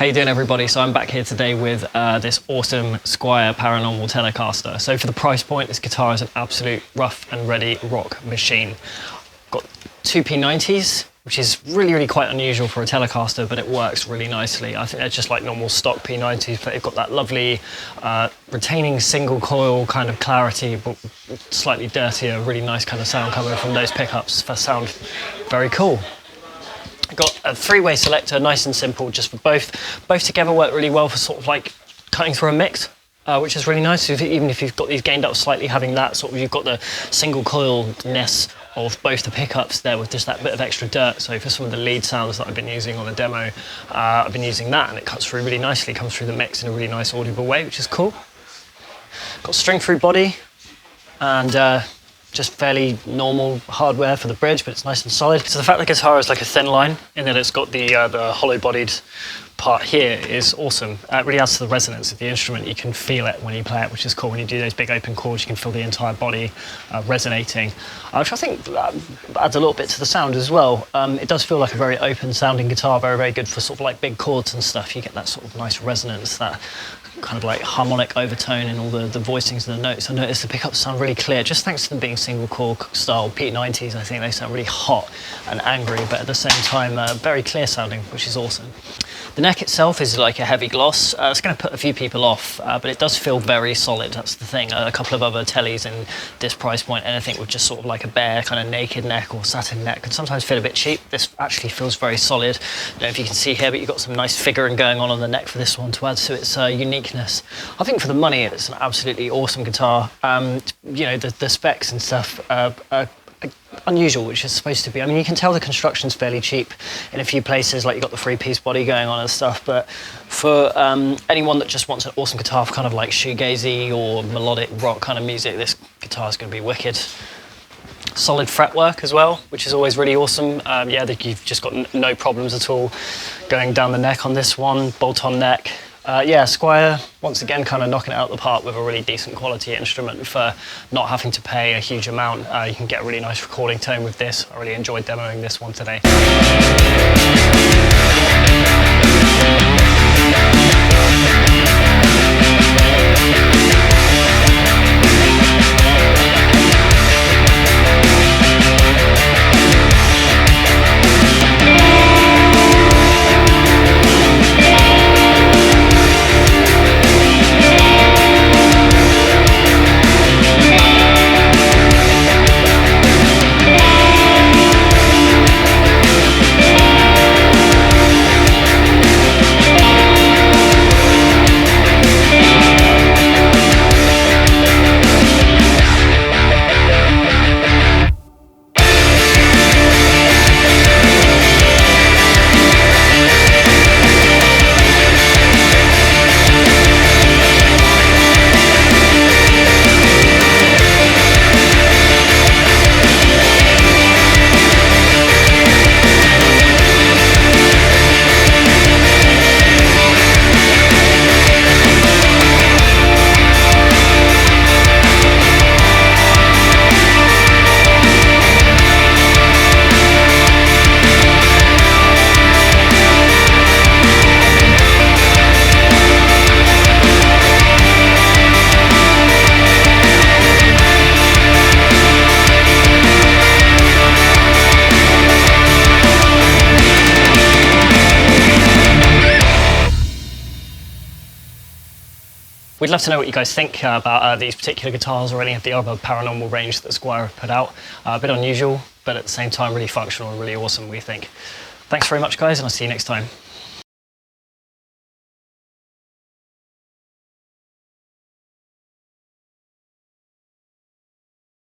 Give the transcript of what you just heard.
How you doing, everybody? So I'm back here today with this awesome Squier Paranormal Telecaster. So for the price point, this guitar is an absolute rough and ready rock machine. Got two P90s, which is really quite unusual for a Telecaster, but it works really nicely. I think they're just like normal stock P90s, but they've got that lovely retaining single coil kind of clarity, but slightly dirtier, really nice kind of sound coming from those pickups. That sound very cool. Got a three-way selector, nice and simple, just for both together work really well for sort of like cutting through a mix, which is really nice. Even if you've got these gained up slightly, having that sort of, you've got the single coil-ness of both the pickups there with just that bit of extra dirt. So for some of the lead sounds that I've been using on the demo, I've been using that, and it cuts through really nicely, comes through the mix in a really nice audible way, which is cool. Got string-through body, and just fairly normal hardware for the bridge, but it's nice and solid. So the fact the guitar is like a thin line, in that it's got the hollow-bodied part here, is awesome. It really adds to the resonance of the instrument. You can feel it when you play it, which is cool. When you do those big open chords, you can feel the entire body resonating, which I think adds a little bit to the sound as well. It does feel like a very open-sounding guitar, very good for sort of like big chords and stuff. You get that sort of nice resonance, that kind of like harmonic overtone in all the voicings and the notes. I noticed the pickups sound really clear, just thanks to them being single core style P90s. I think they sound really hot and angry, but at the same time very clear sounding, which is awesome. The neck itself is like a heavy gloss. It's going to put a few people off, but it does feel very solid. That's the thing. A couple of other tellies in this price point, anything with just sort of like a bare kind of naked neck or satin neck, can sometimes feel a bit cheap. This actually feels very solid. I don't know if you can see here, but you've got some nice figuring going on the neck for this one to add to its uniqueness. I think for the money, it's an absolutely awesome guitar. You know, the specs and stuff are unusual, which is supposed to be. I mean, you can tell the construction's fairly cheap in a few places, like you've got the three-piece body going on and stuff, but for anyone that just wants an awesome guitar for kind of like shoegazy or melodic rock kind of music, this guitar is going to be wicked. Solid fretwork as well, which is always really awesome. Yeah, you've just got no problems at all going down the neck on this one, bolt-on neck. Yeah, Squier, once again, kind of knocking it out of the park with a really decent quality instrument for not having to pay a huge amount. You can get a really nice recording tone with this. I really enjoyed demoing this one today. We'd love to know what you guys think about these particular guitars or any of the other paranormal range that Squier have put out. A bit unusual, but at the same time really functional and really awesome, we think. Thanks very much, guys, and I'll see you next time.